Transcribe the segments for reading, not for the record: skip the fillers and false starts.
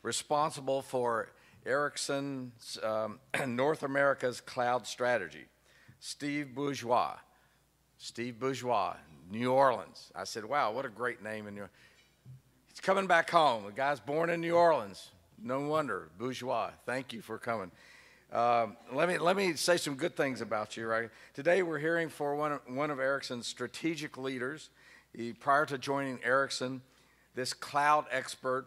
responsible for Ericsson's North America's cloud strategy, Steve Bourgeois. Steve Bourgeois, New Orleans. I said, wow, what a great name. He's coming back home. The guy's born in New Orleans. No wonder, Bourgeois. Thank you for coming. Let me say some good things about you. Right? Today we're hearing for one of Ericsson's strategic leaders. Prior to joining Ericsson, this cloud expert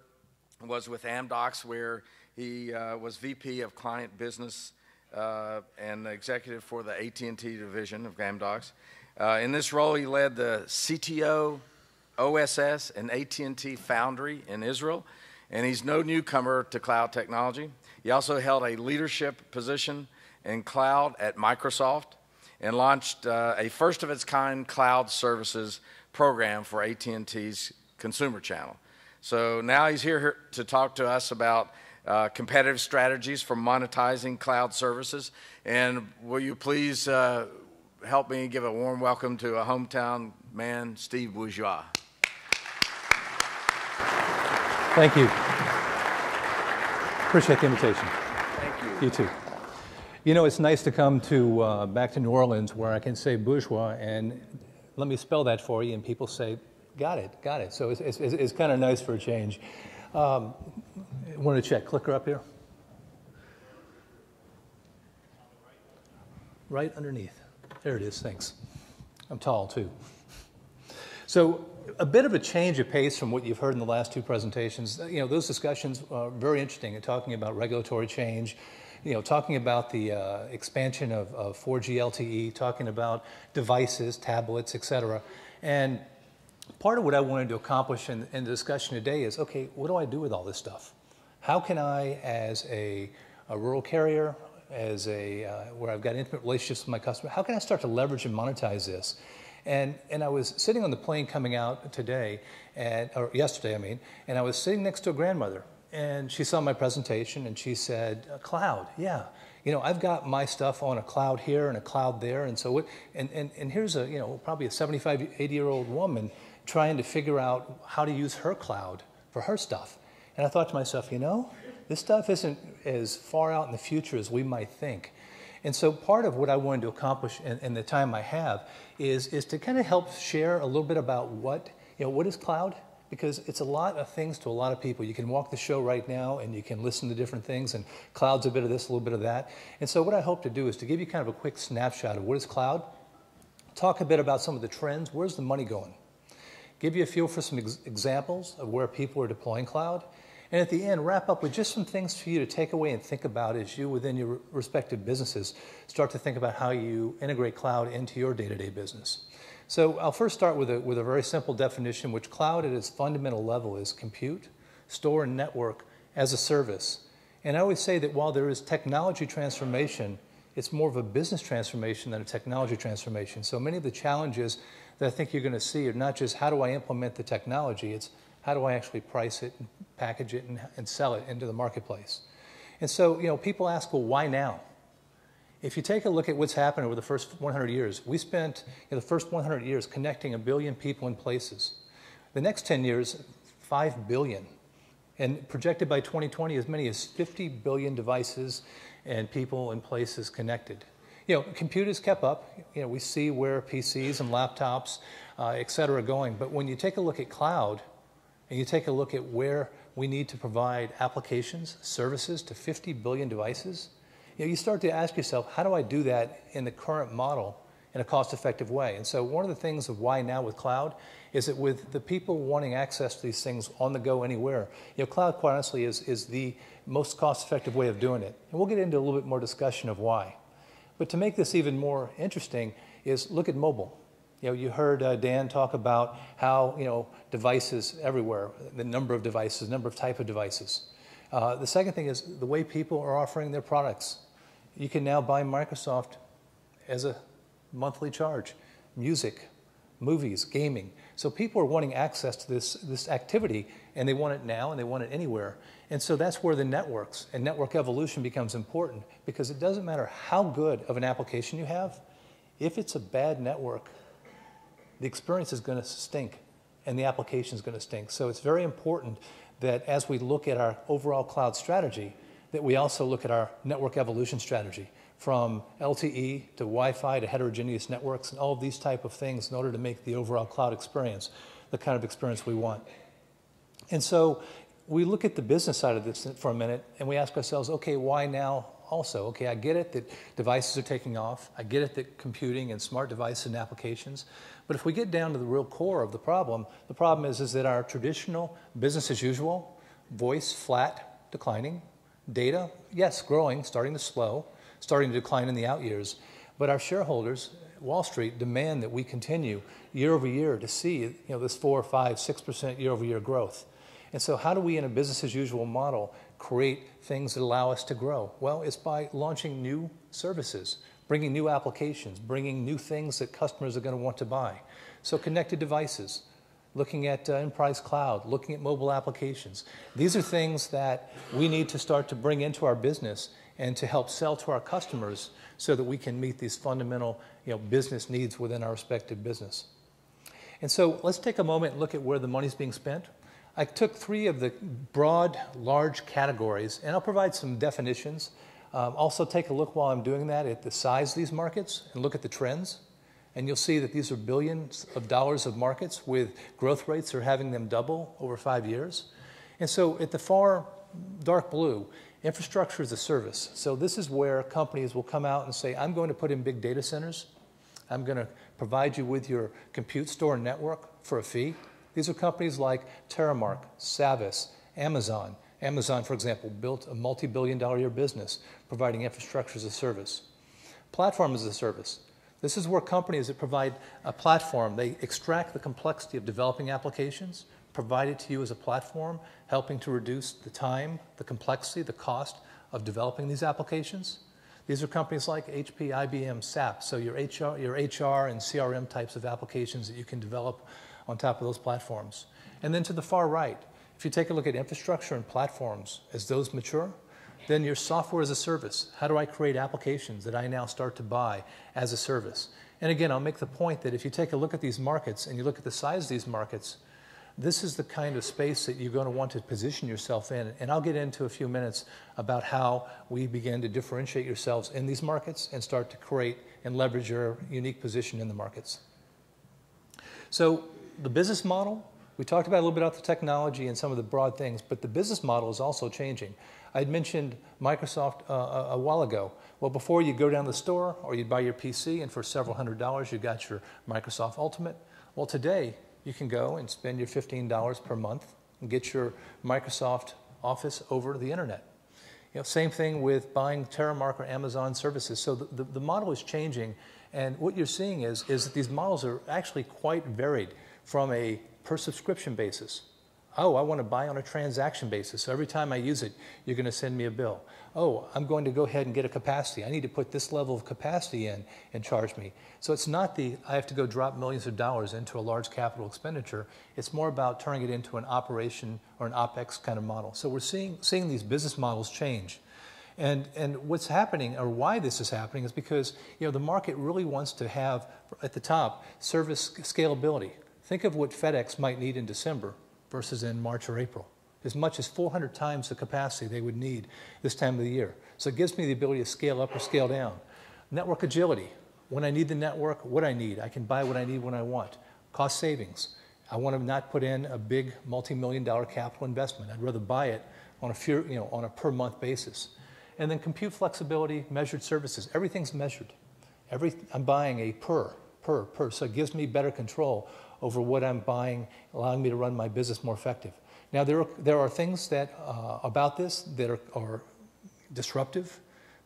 was with Amdocs, where he was VP of Client Business and executive for the AT&T division of Amdocs. In this role, he led the CTO, OSS, and AT&T Foundry in Israel, and he's no newcomer to cloud technology. He also held a leadership position in cloud at Microsoft and launched a first-of-its-kind cloud services program for AT&T's consumer channel. So now he's here to talk to us about competitive strategies for monetizing cloud services. And will you please help me give a warm welcome to a hometown man, Steve Bourgeois. Thank you. Appreciate the invitation. Thank you. You too. You know, it's nice to come to back to New Orleans where I can say Bourgeois, and let me spell that for you, and people say, got it, got it. So it's kind of nice for a change. Want to check, clicker up here? Right underneath. There it is, thanks. I'm tall too. So a bit of a change of pace from what you've heard in the last two presentations. You know, those discussions are very interesting in talking about regulatory change, you know, talking about the expansion of 4G LTE, talking about devices, tablets, et cetera. And part of what I wanted to accomplish in the discussion today is, okay, what do I do with all this stuff? How can I, as a rural carrier, as where I've got intimate relationships with my customer, how can I start to leverage and monetize this? And I was sitting on the plane coming out today, or yesterday, I mean, and I was sitting next to a grandmother, and she saw my presentation, and she said, cloud, yeah. You know, I've got my stuff on a cloud here and a cloud there, and so and here's a, you know, probably a 75, 80-year-old woman trying to figure out how to use her cloud for her stuff. And I thought to myself, you know, this stuff isn't as far out in the future as we might think. And so part of what I wanted to accomplish in the time I have is to kind of help share a little bit about what is cloud, because it's a lot of things to a lot of people. You can walk the show right now and you can listen to different things, and cloud's a bit of this, a little bit of that. And so what I hope to do is to give you kind of a quick snapshot of what is cloud, talk a bit about some of the trends, where's the money going, give you a feel for some examples of where people are deploying cloud, and at the end, wrap up with just some things for you to take away and think about as you, within your respective businesses, start to think about how you integrate cloud into your day-to-day business. So I'll first start with a very simple definition, which cloud at its fundamental level is compute, store, and network as a service. And I always say that while there is technology transformation, it's more of a business transformation than a technology transformation. So many of the challenges that I think you're going to see are not just how do I implement the technology, it's how do I actually price it, and package it, and sell it into the marketplace. And so, you know, people ask, well, why now? If you take a look at what's happened over the first 100 years, we spent the first 100 years connecting 1 billion people in places. The next 10 years, 5 billion. And projected by 2020, as many as 50 billion devices and people and places connected. You know, computers kept up. You know, we see where PCs and laptops, et cetera, are going. But when you take a look at cloud, and you take a look at where we need to provide applications, services to 50 billion devices, you know, you start to ask yourself, how do I do that in the current model in a cost-effective way? And so one of the things of why now with cloud is that with the people wanting access to these things on the go anywhere, you know, cloud, quite honestly, is the most cost-effective way of doing it. And we'll get into a little bit more discussion of why. But to make this even more interesting is look at mobile. You know, you heard Dan talk about how, you know, devices everywhere, the number of devices, number of type of devices. The second thing is the way people are offering their products. You can now buy Microsoft as a monthly charge, music, movies, gaming. So people are wanting access to this activity, and they want it now, and they want it anywhere. And so that's where the networks and network evolution becomes important, because it doesn't matter how good of an application you have, if it's a bad network, the experience is going to stink, and the application is going to stink. So it's very important that as we look at our overall cloud strategy, that we also look at our network evolution strategy, from LTE to Wi-Fi to heterogeneous networks and all of these type of things in order to make the overall cloud experience the kind of experience we want. And so we look at the business side of this for a minute and we ask ourselves, okay, why now also? Okay, I get it that devices are taking off. I get it that computing and smart devices and applications. But if we get down to the real core of the problem is that our traditional business as usual, voice flat, declining, data, yes, growing, starting to slow, starting to decline in the out years. But our shareholders, Wall Street, demand that we continue year over year to see this 4, 5, 6% year over year growth. And so how do we, in a business as usual model, create things that allow us to grow? Well, it's by launching new services, bringing new applications, bringing new things that customers are going to want to buy. So connected devices, looking at enterprise cloud, looking at mobile applications. These are things that we need to start to bring into our business and to help sell to our customers so that we can meet these fundamental business needs within our respective business. And so let's take a moment and look at where the money's being spent. I took 3 of the broad, large categories, and I'll provide some definitions. Also take a look while I'm doing that at the size of these markets and look at the trends. And you'll see that these are billions of dollars of markets with growth rates that are having them double over 5 years. And so at the far dark blue, infrastructure as a service. So this is where companies will come out and say, I'm going to put in big data centers. I'm going to provide you with your compute store and network for a fee. These are companies like Terramark, Savvis, Amazon. Amazon, for example, built a multi-billion-dollar-a-year business providing infrastructure as a service. Platform as a service. This is where companies that provide a platform, they extract the complexity of developing applications, provide it to you as a platform, helping to reduce the time, the complexity, the cost of developing these applications. These are companies like HP, IBM, SAP, so your HR and CRM types of applications that you can develop on top of those platforms. And then to the far right, if you take a look at infrastructure and platforms, as those mature, then your software as a service. How do I create applications that I now start to buy as a service? And again, I'll make the point that if you take a look at these markets and you look at the size of these markets, this is the kind of space that you're going to want to position yourself in. And I'll get into a few minutes about how we begin to differentiate yourselves in these markets and start to create and leverage your unique position in the markets. So the business model, we talked about a little bit about the technology and some of the broad things, but the business model is also changing. I'd mentioned Microsoft a while ago. Well, before you go down to the store or you'd buy your PC and for several $100s you got your Microsoft Ultimate. Well, today you can go and spend your $15 per month and get your Microsoft Office over the internet. Same thing with buying Terramark or Amazon services. So the model is changing, and what you're seeing is that these models are actually quite varied from a per subscription basis. Oh, I want to buy on a transaction basis. So every time I use it, you're going to send me a bill. Oh, I'm going to go ahead and get a capacity. I need to put this level of capacity in and charge me. So it's not I have to go drop millions of dollars into a large capital expenditure. It's more about turning it into an operation or an OpEx kind of model. So we're seeing these business models change. And what's happening, or why this is happening, is because the market really wants to have, at the top, service scalability. Think of what FedEx might need in December versus in March or April. As much as 400 times the capacity they would need this time of the year. So it gives me the ability to scale up or scale down. Network agility. When I need the network, what I need. I can buy what I need when I want. Cost savings. I want to not put in a big multi-million-dollar capital investment. I'd rather buy it on a per month basis. And then compute flexibility, measured services. Everything's measured. I'm buying a per. So it gives me better control over what I'm buying, allowing me to run my business more effective. Now, there are things that about this that are disruptive.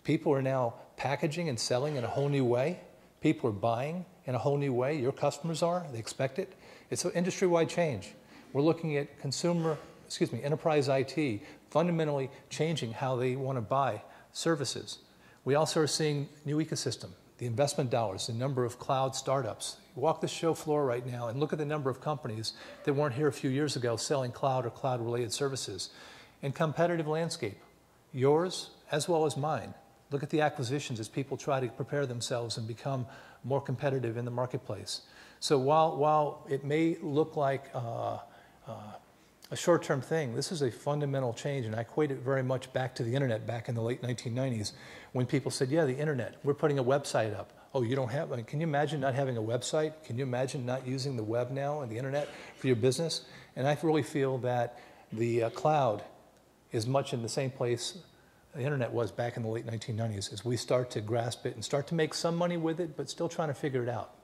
People are now packaging and selling in a whole new way. People are buying in a whole new way. Your customers are. They expect it. It's an industry-wide change. We're looking at enterprise IT fundamentally changing how they want to buy services. We also are seeing new ecosystem, the investment dollars, the number of cloud startups. Walk the show floor right now and look at the number of companies that weren't here a few years ago selling cloud or cloud-related services. And competitive landscape, yours as well as mine. Look at the acquisitions as people try to prepare themselves and become more competitive in the marketplace. So while it may look like a a short-term thing. This is a fundamental change, and I equate it very much back to the internet back in the late 1990s when people said, yeah, the internet, we're putting a website up. Oh, you don't have, can you imagine not having a website? Can you imagine not using the web now and the internet for your business? And I really feel that the cloud is much in the same place the internet was back in the late 1990s as we start to grasp it and start to make some money with it, but still trying to figure it out.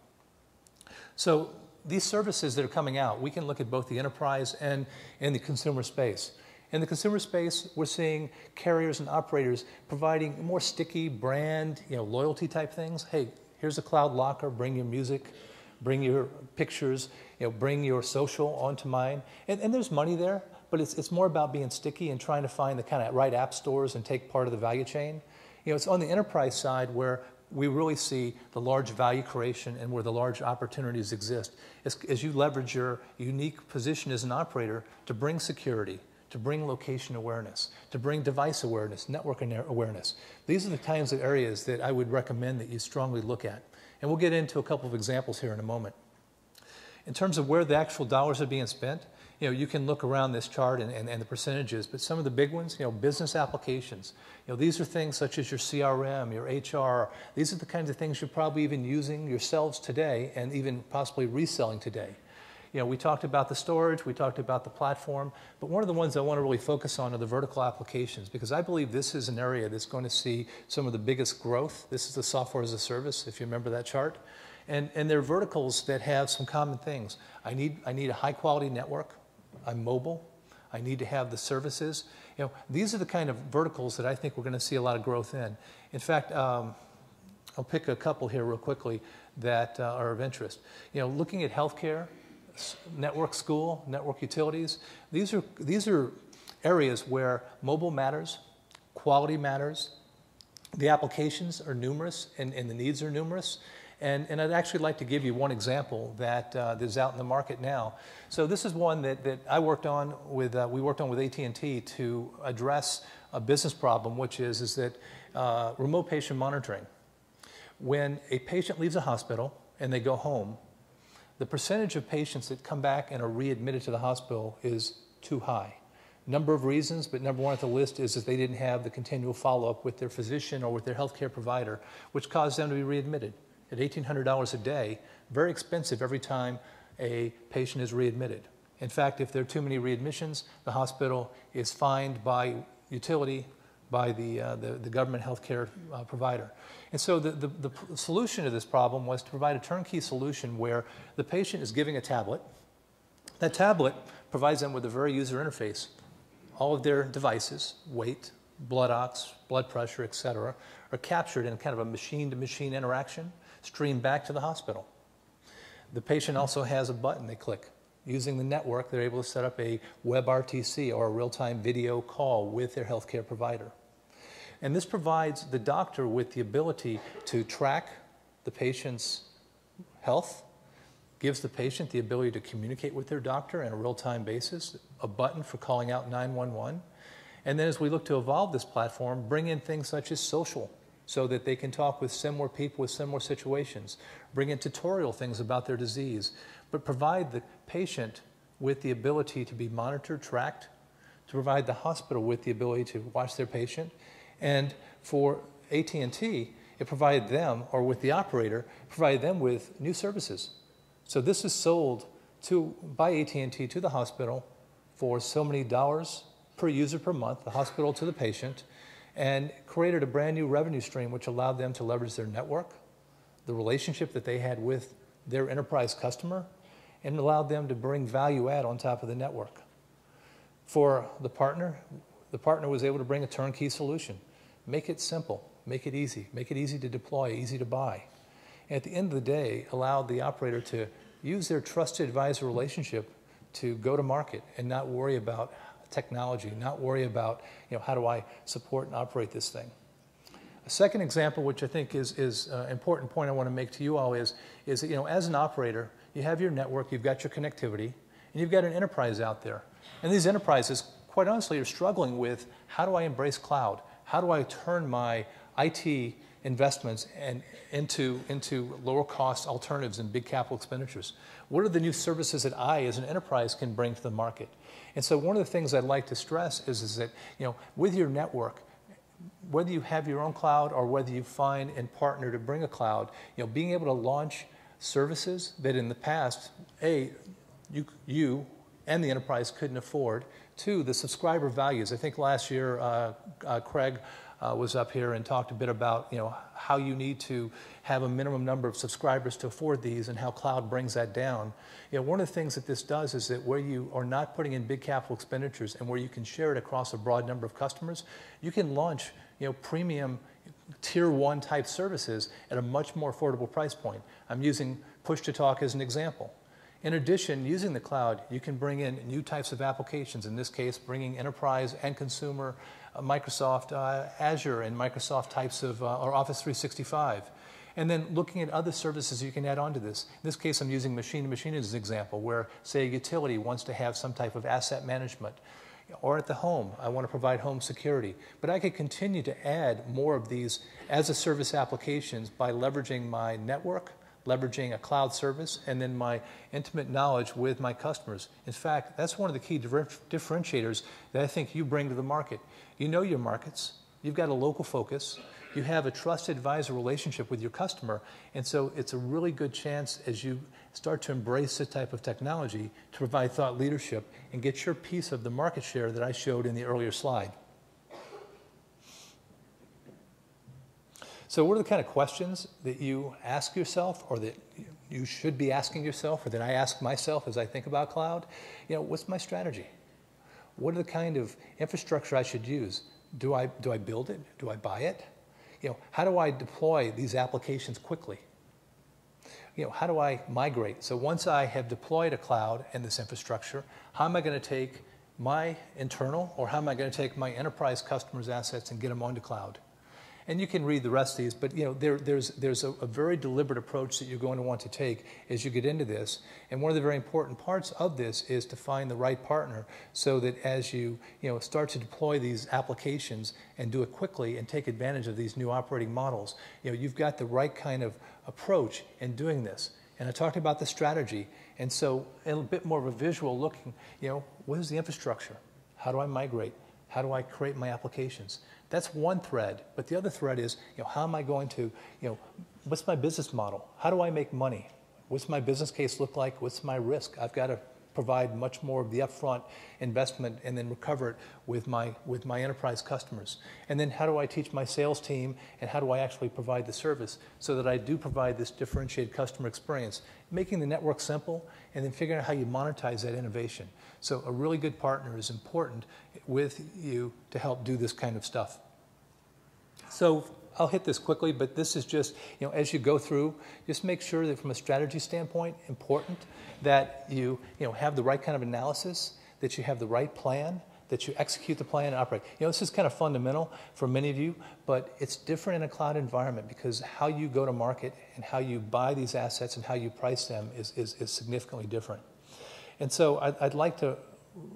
So these services that are coming out, we can look at both the enterprise and the consumer space. In the consumer space, we're seeing carriers and operators providing more sticky brand, loyalty type things. Hey, here's a cloud locker, bring your music, bring your pictures, bring your social onto mine. And there's money there, but it's more about being sticky and trying to find the kind of right app stores and take part of the value chain. It's on the enterprise side where we really see the large value creation and where the large opportunities exist. As you leverage your unique position as an operator to bring security, to bring location awareness, to bring device awareness, network awareness. These are the kinds of areas that I would recommend that you strongly look at. And we'll get into a couple of examples here in a moment. In terms of where the actual dollars are being spent, you can look around this chart and the percentages, but some of the big ones, business applications. These are things such as your CRM, your HR. These are the kinds of things you're probably even using yourselves today and even possibly reselling today. We talked about the storage, we talked about the platform, but one of the ones I want to really focus on are the vertical applications, because I believe this is an area that's going to see some of the biggest growth. This is the software as a service, if you remember that chart. And there are verticals that have some common things. I need a high quality network. I'm mobile. I need to have the services. These are the kind of verticals that I think we're going to see a lot of growth in. In fact, I'll pick a couple here real quickly that are of interest. Looking at healthcare, network school, network utilities, these are areas where mobile matters, quality matters, the applications are numerous and the needs are numerous. And I'd actually like to give you one example that is out in the market now. So this is one that I worked on with, we worked on with AT&T to address a business problem, which is that remote patient monitoring. When a patient leaves a hospital and they go home, the percentage of patients that come back and are readmitted to the hospital is too high. Number of reasons, but number one at the list is that they didn't have the continual follow-up with their physician or with their healthcare provider, which caused them to be readmitted at $1,800 a day, very expensive every time a patient is readmitted. In fact, if there are too many readmissions, the hospital is fined by utility, by the government healthcare provider. And so the solution to this problem was to provide a turnkey solution where the patient is giving a tablet. That tablet provides them with a very user interface. All of their devices, weight, blood ox, blood pressure, et cetera, are captured in kind of a machine-to-machine interaction, streamed back to the hospital. The patient also has a button they click. Using the network, they're able to set up a web RTC or a real-time video call with their healthcare provider. And this provides the doctor with the ability to track the patient's health, gives the patient the ability to communicate with their doctor on a real-time basis, a button for calling out 911. And then as we look to evolve this platform, bring in things such as social, so that they can talk with similar people with similar situations, bring in tutorial things about their disease, but provide the patient with the ability to be monitored, tracked, to provide the hospital with the ability to watch their patient. And for AT&T, it provided them, or with the operator, provided them with new services. So this is sold by AT&T to the hospital for so many dollars per user per month, the hospital to the patient, and created a brand new revenue stream which allowed them to leverage their network, the relationship that they had with their enterprise customer, and allowed them to bring value add on top of the network. For the partner was able to bring a turnkey solution. Make it simple, make it easy to deploy, easy to buy. And at the end of the day, allowed the operator to use their trusted advisor relationship to go to market and not worry about technology, not worry about, how do I support and operate this thing. A second example, which I think is an important point I want to make to you all is that, as an operator, you have your network, you've got your connectivity, and you've got an enterprise out there. And these enterprises, quite honestly, are struggling with, how do I embrace cloud? How do I turn my IT investments and into lower cost alternatives and big capital expenditures? What are the new services that I, as an enterprise, can bring to the market? And so one of the things I'd like to stress is that, with your network, whether you have your own cloud or whether you find and partner to bring a cloud, being able to launch services that in the past, you and the enterprise couldn't afford. Two, the subscriber values. I think last year, Craig was up here and talked a bit about how you need to have a minimum number of subscribers to afford these and how cloud brings that down. One of the things that this does is that where you are not putting in big capital expenditures and where you can share it across a broad number of customers, you can launch premium tier 1 type services at a much more affordable price point. I'm using push-to-talk as an example. In addition, using the cloud, you can bring in new types of applications, in this case, bringing enterprise and consumer, Microsoft Azure and Microsoft types of, or Office 365. And then looking at other services you can add on to this. In this case, I'm using machine-to-machine as an example, where, say, a utility wants to have some type of asset management. Or at the home, I want to provide home security. But I could continue to add more of these as-a-service applications by leveraging my network, leveraging a cloud service, and then my intimate knowledge with my customers. In fact, that's one of the key differentiators that I think you bring to the market. You know your markets, you've got a local focus, you have a trusted advisor relationship with your customer, and so it's a really good chance as you start to embrace this type of technology to provide thought leadership and get your piece of the market share that I showed in the earlier slide. So what are the kind of questions that you ask yourself, or that you should be asking yourself, or that I ask myself as I think about cloud? What's my strategy? What are the kind of infrastructure I should use? Do I build it? Do I buy it? How do I deploy these applications quickly? How do I migrate? So once I have deployed a cloud and this infrastructure, how am I going to take my internal, or how am I going to take my enterprise customers' assets and get them onto cloud? And you can read the rest of these, but there's a very deliberate approach that you're going to want to take as you get into this. And one of the very important parts of this is to find the right partner, so that as you start to deploy these applications and do it quickly and take advantage of these new operating models, you've got the right kind of approach in doing this. And I talked about the strategy, and so a bit more of a visual looking. What is the infrastructure? How do I migrate? How do I create my applications? That's one thread, but the other thread is, how am I going to, what's my business model? How do I make money? What's my business case look like? What's my risk? I've got to provide much more of the upfront investment and then recover it with my enterprise customers. And then how do I teach my sales team, and how do I actually provide the service so that I do provide this differentiated customer experience, making the network simple and then figuring out how you monetize that innovation. So a really good partner is important with you to help do this kind of stuff. So I'll hit this quickly, but this is just, as you go through, just make sure that from a strategy standpoint, important that you have the right kind of analysis, that you have the right plan, that you execute the plan and operate. This is kind of fundamental for many of you, but it's different in a cloud environment because how you go to market and how you buy these assets and how you price them is significantly different. And so I'd like to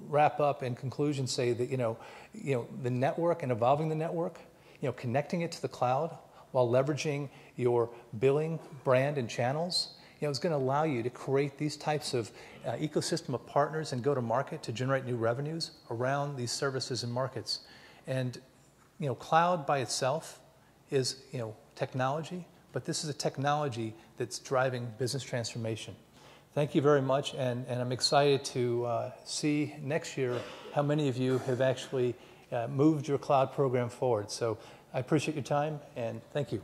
wrap up in conclusion, say that the network and evolving the network, connecting it to the cloud while leveraging your billing, brand, and channels, is going to allow you to create these types of ecosystem of partners and go to market to generate new revenues around these services and markets. And cloud by itself is technology, but this is a technology that's driving business transformation. Thank you very much, and I'm excited to see next year how many of you have actually moved your cloud program forward. So I appreciate your time, and thank you.